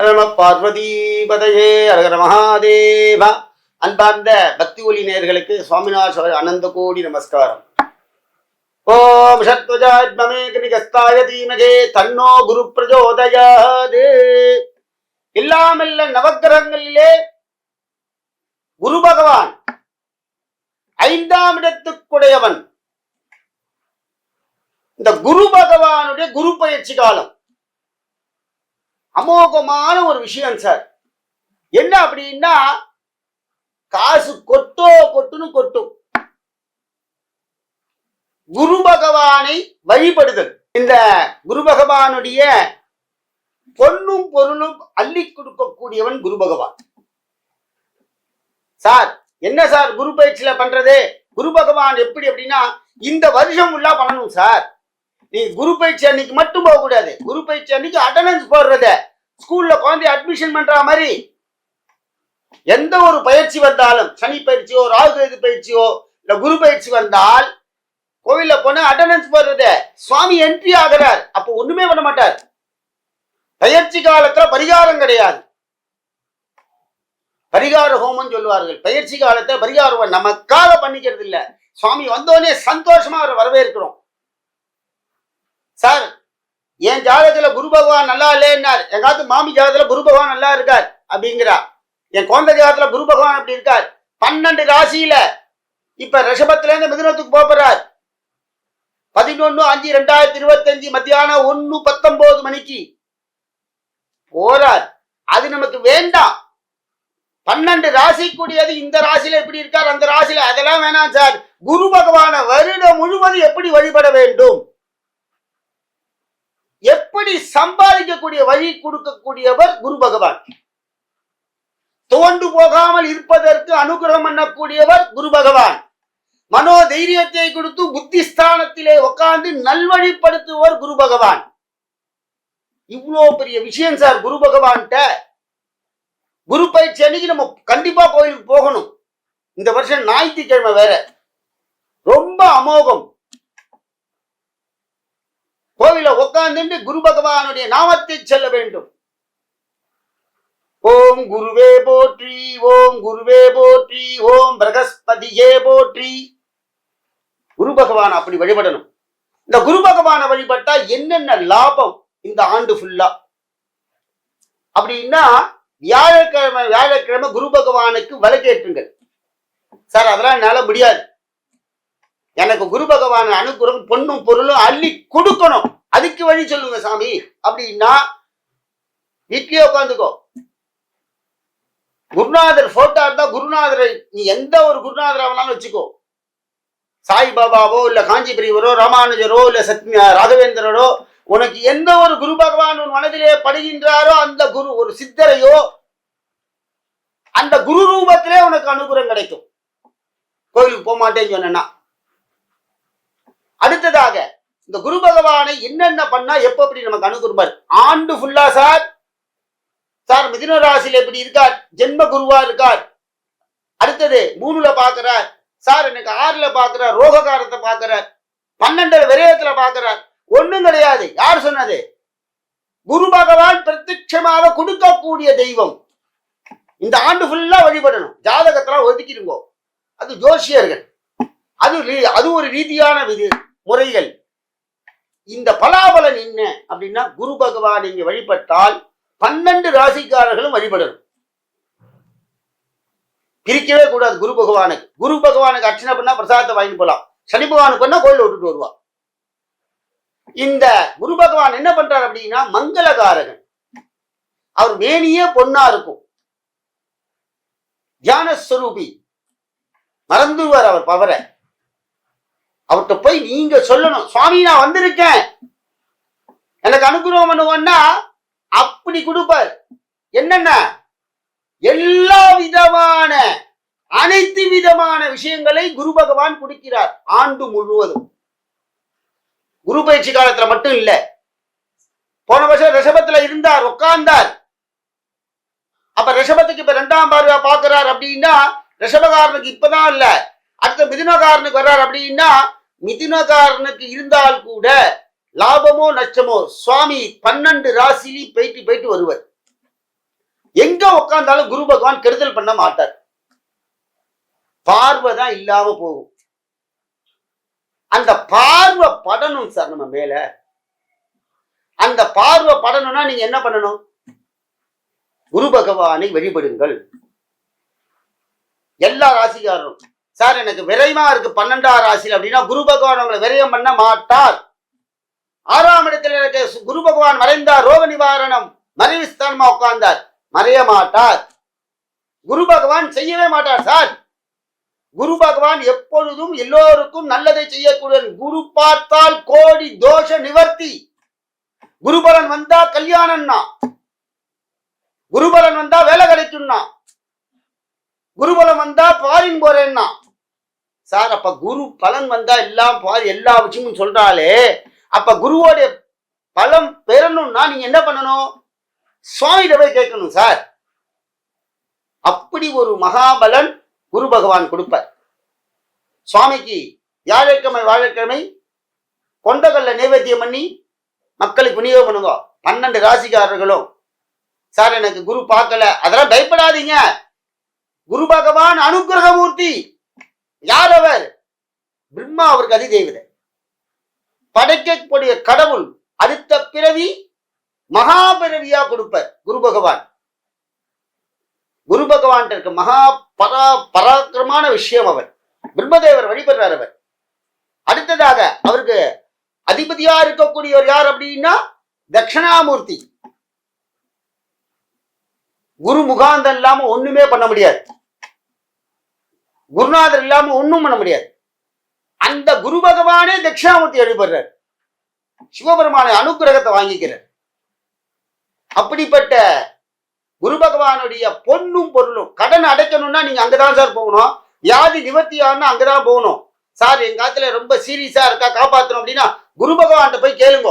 நம பார்வதிபதையே அரகர மகாதேவா. அன்பார்ந்த பக்தி ஒளி நேயர்களுக்கு சுவாமிநாத அனந்த கோடி நமஸ்காரம். ஓம் ஷத்வஜாத்மமேகனிகஸ்தாய தீமகே தன்னோ குரு பிரஜோதயாத். இல்லாமல்ல நவக்கிரகங்களிலே குரு பகவான் 5ஆம் இடத்துக்குடையவன். இந்த குரு பகவானுடைய குரு பயிற்சி காலம் அமோகமான ஒரு விஷயம் சார். என்ன அப்படின்னா, காசு கொட்டுன்னு கொட்டும். குரு பகவானை வழிபடுதல். இந்த குரு பகவானுடைய பொன்னும் பொருளும் அள்ளி கொடுக்கக்கூடியவன் குரு பகவான். சார் என்ன சார் குரு பயிற்சியில பண்றது? குரு பகவான் எப்படி அப்படின்னா, இந்த வருஷம் ஃபுல்லா பண்ணணும் சார். நீ குரு பயிற்சி அன்னைக்கு மட்டும் போக கூடாது. குரு பயிற்சி அன்னைக்கு அட்டண்டன்ஸ் போடுறத, ஸ்கூல்ல குழந்தை அட்மிஷன் பண்ற மாதிரி எந்த ஒரு பயிற்சி வந்தாலும், சனி பயிற்சியோ ராகு பயிற்சியோ இல்ல குரு பயிற்சி வந்தால் கோவில்ல போன அட்டண்டன்ஸ் போடுறத, சுவாமி என்ட்ரி ஆகிறார். அப்போ ஒண்ணுமே பண்ண மாட்டார். பயிற்சி காலத்துல பரிகாரம் கிடையாது. பரிகார ஹோமம் சொல்லுவார்கள். பயிற்சி காலத்துல பரிகாரம் நமக்காக பண்ணிக்கிறது இல்ல. சுவாமி வந்தோடனே சந்தோஷமா அவரை வரவேற்கிறோம். சார் என் ஜாதகத்துல குரு பகவான் நல்லா இல்லைன்னார். எங்காவது மாமி ஜாதகத்துல குரு பகவான் நல்லா இருக்கார் அப்படிங்கிறா. என் குழந்தை ஜாதகத்துல குரு பகவான் அப்படி இருக்கார். 12 ராசியில இப்ப ரிஷபத்துல இருந்து மிதுனத்துக்கு போறார். 11/5/2025 மத்தியானம் 1:19 மணிக்கு போறார். அது நமக்கு வேண்டாம். 12 ராசி கூடியது இந்த ராசியில எப்படி இருக்கார், அந்த ராசியில அதெல்லாம் வேணாம் சார். குரு பகவான வருடம் முழுவதும் எப்படி வழிபட வேண்டும், எப்படி சம்பாதிக்கக்கூடிய வழி கொடுக்கக்கூடியவர் குரு பகவான். தோண்டு போகாமல் இருப்பதற்கு அனுகிரகம் பண்ணக்கூடியவர் குரு பகவான். மனோ தைரியத்தை கொடுத்து புத்திஸ்தானத்திலே உட்கார்ந்து நல்வழிப்படுத்துவர் குரு பகவான். இவ்வளோ பெரிய விஷயம் சார் குரு பகவான்கிட்ட. குரு பயிற்சி அன்னைக்கு நம்ம கண்டிப்பா கோயிலுக்கு போகணும். இந்த வருஷம் ஞாயிற்றுக்கிழமை வேற, ரொம்ப அமோகம். கோவில உட்கார்ந்து குரு பகவானுடைய நாமத்தை சொல்ல வேண்டும். ஓம் குருவே போற்றி, ஓம் குருவே போற்றி, ஓம் பிரகஸ்பதியே போற்றி. குரு பகவான் அப்படி வழிபடணும். இந்த குரு பகவானை வழிபட்டா என்னென்ன லாபம் இந்த ஆண்டு ஃபுல்லா அப்படின்னா, வியாழக்கிழமை குரு பகவானுக்கு விளக்கேற்றுங்கள். சார் அதெல்லாம் என்னால முடியாது. எனக்கு குரு பகவான் அனுகிரகம் பொன்னும் பொருளும் அள்ளி கொடுக்கணும், அதுக்கு வழி சொல்லுங்க சாமி அப்படின்னா, வீட்லயே உட்காந்துக்கோ. குருநாதர் போட்டோ இருந்தா குருநாதரை நீ எந்த ஒரு குருநாதராவனாலும் வச்சுக்கோ. சாய்பாபாவோ இல்ல காஞ்சி பெரியவரோ ராமானுஜரோ இல்ல ராகவேந்திரரோ, உனக்கு எந்த ஒரு குரு பகவான் உன் மனதிலே படுகின்றாரோ அந்த குரு, ஒரு சித்தரையோ, அந்த குரு ரூபத்திலே உனக்கு அனுகிரகம் கிடைக்கும். கோயிலுக்கு போக மாட்டேன்னு சொன்னா. அடுத்ததாக இந்த குரு பகவானை என்னென்ன பண்ணா எப்ப எப்படி நமக்கு அனுகிரகம் ஆண்டு ஃபுல்லா சார். சார் மிதுன ராசியில எப்படி இருக்கார், ஜென்ம குருவா இருக்கார். அடுத்தது 3ல பாக்குறார் சார், எனக்கு 6ல பாக்குறார், ரோககாரத்தை பாக்குறார், 12 விரயத்துல பாக்குறார். ஒண்ணும் கிடையாது. யார் சொன்னது? குரு பகவான் பிரத்யட்சமாக கொடுக்கக்கூடிய தெய்வம். இந்த ஆண்டு ஃபுல்லா வழிபடணும். ஜாதகத்தெல்லாம் ஒதுக்கிடுங்கோ, அது ஜோசியர்கள், அது ஒரு ரீதியான முறைகள். இந்த பலாபலன் என்ன அப்படின்னா, குரு பகவான் இங்க வழிபட்டால் 12 ராசிக்காரர்களும் வழிபடணும். பிரிக்கவே கூடாது குரு பகவானுக்கு. குரு பகவானுக்கு அர்ச்சனை பண்ணா பிரசாதத்தை வாங்கிட்டு போலாம். சனி பகவானுக்கு பண்ணா கோயில விட்டுட்டு வருவா. இந்த குரு பகவான் என்ன பண்றாரு அப்படின்னா, மங்களகாரகன். அவர் மேனியே பொன்னா இருக்கும். தியானஸ்வரூபி. மறந்துடுவார் அவர் பவரை. அவர்கிட்ட போய் நீங்க சொல்லணும், சுவாமி நான் வந்திருக்கேன், எனக்கு அனுகிரகம் பண்ணுவோம்னா அப்படி கொடுப்பார். என்னென்ன எல்லா விதமான அனைத்து விதமான விஷயங்களை குரு பகவான் கொடுக்கிறார் ஆண்டு முழுவதும். குரு பயிற்சி காலத்துல மட்டும் இல்ல. போன வருஷம் ரிஷபத்துல இருந்தார், உட்கார்ந்தார். அப்ப ரிஷபத்துக்கு இப்ப 2ஆம் பார்வையா பாக்குறார் அப்படின்னா, ரிஷபகாரனுக்கு இப்பதான் இல்ல, அடுத்த மிதுனகாரனுக்கு வர்றார் அப்படின்னா, மிதுனகாரனுக்கு இருந்தால் கூட லாபமோ நஷ்டமோ சுவாமி 12 ராசியிலும் போயிட்டு வருவர். எங்க உட்கார்ந்தாலும் குரு பகவான் கெடுதல் பண்ண மாட்டார். பார்வை தான் இல்லாம போகும். அந்த பார்வை படணும் சார் நம்ம மேல. அந்த பார்வை படணும்னா நீங்க என்ன பண்ணணும்? குரு பகவானை வழிபடுங்கள். எல்லா ராசிக்காரரும் சார் எனக்கு விரயமா இருக்கு 12ஆம் ராசியில் அப்படின்னா குரு பகவான் உங்களை விரயம் பண்ண மாட்டார். 6ஆம் இடத்துல இருக்க குரு பகவான் மறைந்தார், ரோக நிவாரணம் மறைவு ஸ்தானமா உட்கார்ந்தார், மறைய மாட்டார். குரு பகவான் செய்யவே மாட்டார் சார். குரு பகவான் எப்பொழுதும் எல்லோருக்கும் நல்லதை செய்யக்கூடிய. குரு பார்த்தால் கோடி தோஷ நிவர்த்தி. குருபலன் வந்தா கல்யாணம்னா, குருபலன் வந்தா வேலை கிடைக்கும்னா, குருபலம் வந்தா பாரின் போறேன்னா சார். அப்ப குரு பலன் வந்தா எல்லாம் எல்லா விஷயமும் சொல்றாலே, அப்ப குருவோடைய பலம் பெறணும்னா நீங்க என்ன பண்ணணும்? சுவாமியிட போய் கேட்கணும் சார். அப்படி ஒரு மகாபலன் குரு பகவான் கொடுப்பார். சுவாமிக்கு வியாழக்கிழமை வாழைக்கிழமை கொண்டகல்ல நைவேத்தியம் பண்ணி மக்களுக்கு விநியோகம் பண்ணுங்க. 12 ராசிக்காரர்களும் சார் எனக்கு குரு பார்க்கல, அதெல்லாம் பயப்படாதீங்க. குரு பகவான் அனுக்கிரகமூர்த்தி. யார் அவர்? பிரம்மா அவருக்கு அதிதேவதை, படைக்கக்கூடிய கடவுள். அடுத்த பிறவி மகாபிறவியா கொடுப்பார் குரு பகவான். குரு பகவான் இருக்க மகா பராக்கிரமான விஷயம் அவர். பிரம்மதேவர் வழிபடுறார் அவர். அடுத்ததாக அவருக்கு அதிபதியா இருக்கக்கூடியவர் யார் அப்படின்னா தட்சிணாமூர்த்தி. குரு முகாந்தம் இல்லாம ஒண்ணுமே பண்ண முடியாது. குருநாதர் இல்லாம ஒண்ணும் பண்ண முடியாது. அந்த குரு பகவானே தட்சிணாமூர்த்தி வழிபடுறார். சிவபெருமான அனுக்கிரகத்தை வாங்கிக்கிறார். அப்படிப்பட்ட குரு பகவானுடைய பொன்னும் பொருளும். கடன் அடைக்கணும்னா நீங்க அங்கதான் சார் போகணும். வியாதி நிவர்த்தி ஆகணும்னா அங்கதான் போகணும். சார் எங்க காலத்துல ரொம்ப சீரியஸா இருக்கா, காப்பாற்றணும் அப்படின்னா குரு பகவான் போய் கேளுங்க.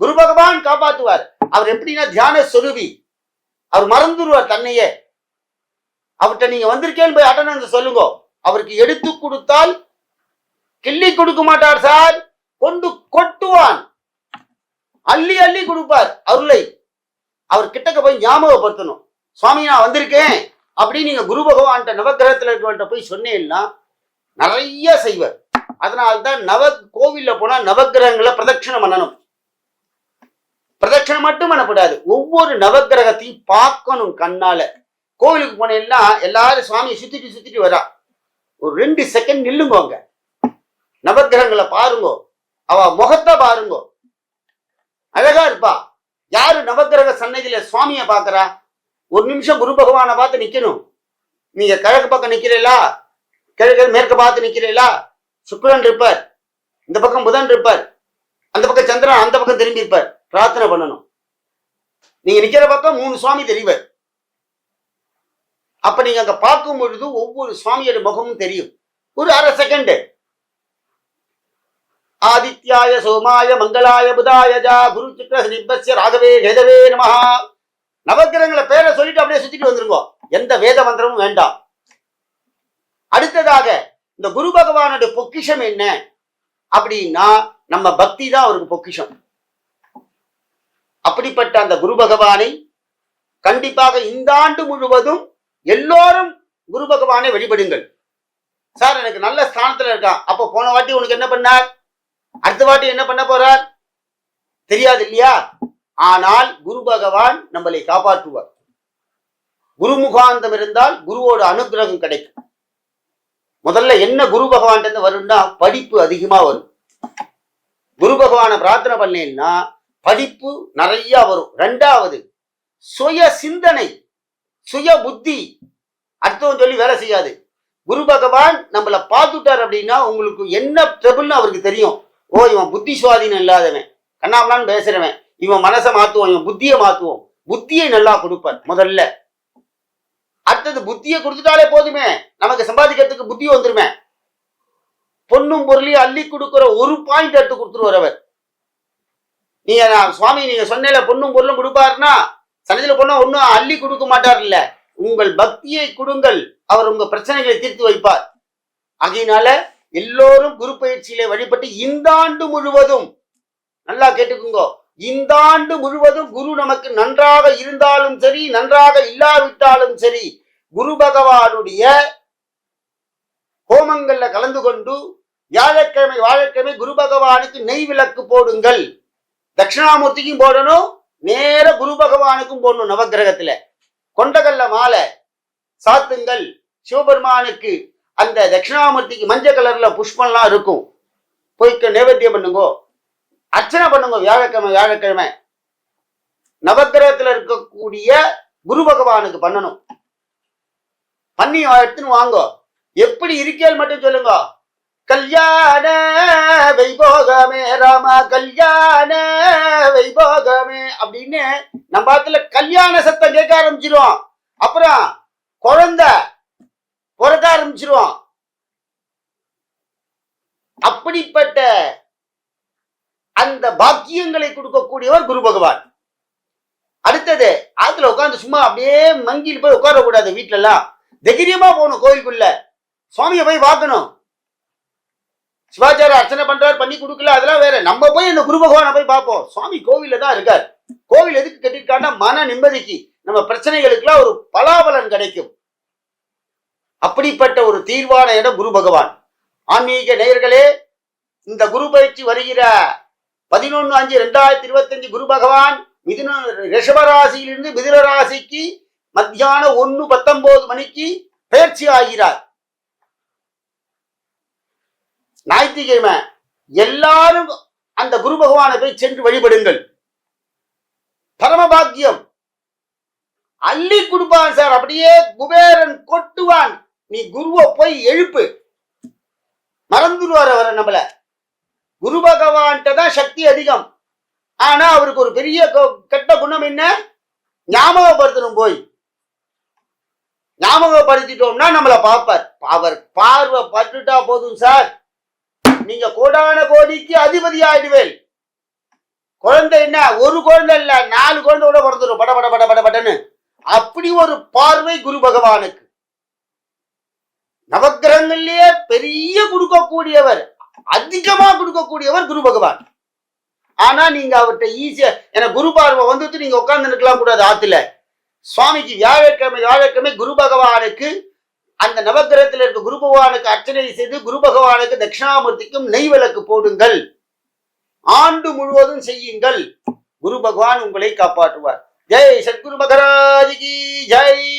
குரு பகவான் காப்பாற்றுவார். அவர் எப்படின்னா தியான சொருவி. அவர் மறந்துடுவார் தன்னையே. அவர்கிட்ட நீங்க வந்திருக்கேன்னு போய் அட்டனன்ஸ் சொல்லுங்க. அவருக்கு எடுத்து கொடுத்தால் கிள்ளி கொடுக்க மாட்டார் சார், கொண்டு கொட்டுவான். அள்ளி அள்ளி கொடுப்பார் அருளை. அவர் கிட்டக்க போய் ஞாபகப்படுத்தணும். சுவாமி நான் வந்திருக்கேன் அப்படின்னு நீங்க குரு பகவான் நவகிரகத்துல இருக்கவன்ட்ட போய் சொன்னீங்கன்னா நிறைய செய்வார். அதனால்தான் கோவில்ல போனா நவகிரகங்களை பிரதட்சணம் பண்ணணும். பிரதட்சணம் மட்டும் பண்ணக்கூடாது, ஒவ்வொரு நவகிரகத்தையும் பார்க்கணும் கண்ணால. கோவிலுக்கு போனீங்கன்னா எல்லாரும் சுவாமியை சுத்திட்டு வரா. ஒரு 2 செகண்ட் நில்லுங்க, நவகிரகங்களை பாருங்க, அவ முகத்தை பாருங்க, அழகா இருப்பா. யாரு நவகிரக சன்னதியில சுவாமியை பாக்குறா? ஒரு நிமிஷம் குரு பகவானை பார்த்து நிக்கணும். நீங்க கிழக்கு பக்கம் நிக்கிறீங்களா, கிழக்கு மேற்கு பார்த்து நிக்கிறீங்களா? சுக்கிரன் இருப்பார், இந்த பக்கம் புதன் இருப்பார், அந்த பக்கம் சந்திரன், அந்த பக்கம் திரும்பி இருப்பார். பிரார்த்தனை பண்ணணும். நீங்க நிக்கிற பக்கம் 3 சுவாமி தெரிவார். அப்ப நீங்க அங்க பார்க்கும் பொழுது ஒவ்வொரு சுவாமியோட முகமும் தெரியும். ஒரு அரை செகண்ட். ஆதித்யாய சோமாய மங்களாய புதாயஜா குரு சுக்ர நிப்பஸ்ய ராகவே கேதவே நமஹ. நவகிரகங்களை பேரை சொல்லிட்டு அப்படியே சுத்திட்டு வந்துருங்க. எந்த வேத மந்திரமும் வேண்டாம். அடுத்ததாக இந்த குரு பகவானுடைய பொக்கிஷம் என்ன அப்படின்னா நம்ம பக்தி தான் அவருக்கு பொக்கிஷம். அப்படிப்பட்ட அந்த குரு பகவானை கண்டிப்பாக இந்த ஆண்டு முழுவதும் எல்லோரும் குரு பகவானை வழிபடுங்கள். சார் எனக்கு நல்ல ஸ்தானத்துல இருக்கான், அப்போ போன வாட்டி உனக்கு என்ன பண்ணார், அடுத்த வாட்டி என்ன பண்ண போறார் தெரியாது இல்லையா? ஆனால் குரு பகவான் நம்மளை காப்பாற்றுவார். குரு முகாந்தம் இருந்தால் குருவோட அனுகிரகம் கிடைக்கும். முதல்ல என்ன குரு பகவான் வரும்னா படிப்பு அதிகமா வரும். குரு பகவானை பிரார்த்தனை பண்ணேன்னா படிப்பு நிறைய வரும். 2வது சுய சிந்தனை, சுய புத்தி. அடுத்தவன் சொல்லி வேலை செய்யாது. குரு பகவான் நம்மளை பார்த்துட்டார் அப்படின்னா உங்களுக்கு என்ன ட்ரபிள்னு அவருக்கு தெரியும். ஓ இவன் புத்தி சுவாதீனம் இல்லாதவன், கண்ணாமலான்னு பேசுறவன், இவன் மனசை மாத்துவோம், இவன் புத்தியை மாத்துவோம். புத்தியை நல்லா கொடுப்பார் முதல்ல. அடுத்தது புத்தியை கொடுத்துட்டாலே போதுமே, நமக்கு சம்பாதிக்கிறதுக்கு புத்தி வந்துருமே. பொண்ணும் பொருளையும் அள்ளி கொடுக்குற ஒரு பாயிண்ட் எடுத்து கொடுத்துருவார் அவர். நீங்க சுவாமி நீங்க சொன்ன பொண்ணும் பொருளும் கொடுப்பாருன்னா சன்னதியில பொண்ணு ஒன்னும் அள்ளி கொடுக்க மாட்டார். இல்ல, உங்கள் பக்தியை கொடுங்கள், அவர் உங்க பிரச்சனைகளை தீர்த்து வைப்பார். ஆகையினால எல்லோரும் குரு பயிற்சியிலே வழிபட்டு இந்த ஆண்டு முழுவதும் நல்லா கேட்டுக்குங்க, இந்த ஆண்டு முழுவதும் குரு நமக்கு நன்றாக இருந்தாலும் சரி, நன்றாக இல்லாவிட்டாலும் சரி, குரு பகவானுடைய ஹோமங்கள்ல கலந்து கொண்டு வியாழக்கிழமை குரு பகவானுக்கு நெய் விளக்கு போடுங்கள். தட்சிணாமூர்த்திக்கும் போடணும், நேர குரு பகவானுக்கும் போடணும். நவகிரகத்துல கொண்டகல்ல மாலை சாத்துங்கள். சிவபெருமானுக்கு அந்த தட்சிணாமூர்த்திக்கு மஞ்சள் கலர்ல புஷ்பம்லாம் இருக்கும், போய்க்க நைவேத்தியம் பண்ணுங்க, அர்ச்சனை பண்ணுங்க. வியாழக்கிழமை நவகிரகத்துல இருக்கக்கூடிய குரு பகவானுக்கு பண்ணணும். பண்ணி எடுத்துன்னு வாங்க. எப்படி இருக்கேள் மட்டும் சொல்லுங்க. கல்யாண வைபோகமே ராம கல்யாண வைபோகமே அப்படின்னு நம்ம பாத்துல கல்யாண சத்தம் கேட்க ஆரம்பிச்சிருவோம். அப்புறம் குழந்தை பிறக்க ஆரம்பிச்சிருவோம். அப்படிப்பட்ட அந்த பாக்கியங்களை கொடுக்கக்கூடியவர் குரு பகவான். அடுத்தது ஆத்துல உட்காந்து சும்மா அப்படியே மங்கில் போய் உட்காரக்கூடாது. வீட்டுல எல்லாம் தைரியமா போகணும். கோயிலுக்குள்ள சுவாமியை போய் பார்க்கணும். சிவாச்சாரிய அர்ச்சனை பண்றாரு, பண்ணி கொடுக்கல, அதெல்லாம் வேற. நம்ம போய் இந்த குரு பகவானை போய் பார்ப்போம். சுவாமி கோவில்ல தான் இருக்கார். கோவில் எதுக்கு கட்டிருக்காருன்னா மன நிம்மதிக்கு, நம்ம பிரச்சனைகளுக்கெல்லாம் ஒரு பலாபலன் கிடைக்கும். அப்படிப்பட்ட ஒரு தீர்வான இடம் குரு பகவான். ஆன்மீக நேயர்களே, இந்த குரு பயிற்சி வருகிற 11/5/2025 குரு பகவான் ரிஷபராசியிலிருந்து மிதுன ராசிக்கு மத்தியானம் 1:19 பயிற்சி ஆகிறார். ஞாயிற்றுக்கிழமை எல்லாரும் அந்த குரு பகவானை போய் சென்று வழிபடுங்கள். பரமபாக்கியம் அள்ளி கொடுப்பான் சார். அப்படியே குபேரன் கொட்டுவான். நீ குருவை போய் எழுப்பு. மறந்துடுவார் அவரை. நம்மள குரு பகவான்கிட்ட தான் சக்தி அதிகம். ஆனா அவருக்கு ஒரு பெரிய கெட்ட குணம் என்ன? ஞாபகப்படுத்தணும். போய் ஞாபகப்படுத்திட்டோம்னா நம்மளை பார்ப்பார். அவர் பார்வை பட்டுட்டா போதும் சார், நீங்க கோடான கோடிக்கு அதிபதி ஆயிடுவேன். குழந்தை என்ன, ஒரு குழந்தை இல்ல, 4 குழந்தை கூட பிறந்துடும் பட பட பட பட படன்னு. அப்படி ஒரு பார்வை குரு பகவானுக்கு. நவக்கிரகங்கள்லயே பெரிய கொடுக்கக்கூடியவர், அதிகமா கொடுக்கக்கூடியவர் குரு பகவான். ஆனா நீங்க அவர்கிட்ட ஈஸியா எனக்கு குரு பார்வை வந்துட்டு நீங்க உட்கார்ந்து நிற்கலாம் கூடாது. ஆத்துல சுவாமிக்கு வியாழக்கிழமை குரு பகவானுக்கு அந்த நவகிரகத்தில் இருக்க குரு பகவானுக்கு அர்ச்சனை செய்து குரு பகவானுக்கு தட்சிணாமூர்த்திக்கும் நெய் விளக்கு போடுங்கள். ஆண்டு முழுவதும் செய்யுங்கள். குரு பகவான் உங்களை காப்பாற்றுவார். ஜெய் சத்குரு மகராஜ் கி ஜெய்.